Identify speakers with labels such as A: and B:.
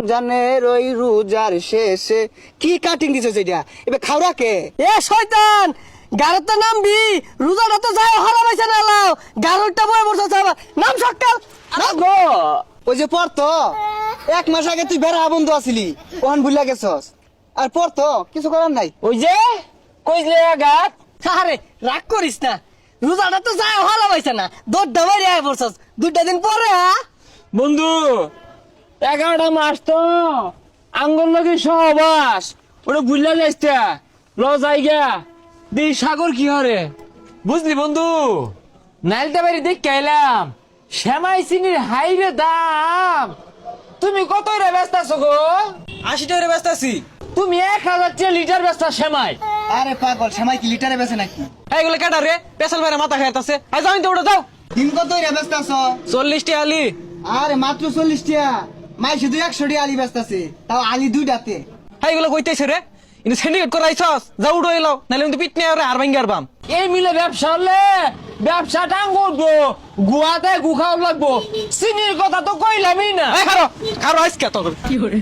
A: রমজানের ওই রোজার শেষে কি কাটিং দিছে সেটা এবার খাওয়া কে
B: এ শয়তান গারতে নামবি রোজাটা তো যায় হলা বাইছে না লাও গারটা বয় বসে যাবা নাম সকাল
A: গো ওই যে পড়তো 1 মাস আগে তুই বেড়া বন্ধু আছিলি ওখান ভুলিয়া গেছস আর পড়তো কিছু করার নাই
B: ওই যে কইলে গাত আরে রাগ করিস না রোজাটা তো যায় হলা বাইছে না দড়টা বাইরে আয় বসছস 2টা দিন পরে
C: বন্ধু 11টা মাস তো আঙ্গল লগে সহবাস ওটা বুঝলা যাইছে ল যাইগা দি সাগর কি হরে বুঝলি বন্ধু নাইলটা বাড়ি দেখ এলাম শ্যামাই চিনির হাইরে দাম তুমি কত রে ব্যস্ত আছো গো
A: 80 টাকা ব্যস্ত আছি
C: তুমি 1000 লিটার ব্যস্ত শ্যামাই
A: আরে পাগল সময় কি লিটারে বেছে নাকি
C: এইগুলো কেটা রে পেছাল বাইরে মাথা খাইতাছে আই যাও তো ওটা যাও
A: দিন কত রে ব্যস্ত আছো
C: 40 টি আলি
A: আরে মাত্র 40 টাকা মাই শুধু 100 টাকা আলি ব্যস্ত আছে তাও আলি দুইটাতে
C: এইগুলো কইতেছে রে ইনি সিন্ডিকেট করাইছস যাও উঠো এলো নাইলে কিন্তু পিটনে আর ভাঙ্গার বাম এই মিলে ব্যবসা হলে ব্যবসা টাঙ্গো গুয়াতে গুখাও লাগবো চিনির কথা তো কইলামই না খারো খারো আজকে তো কি করে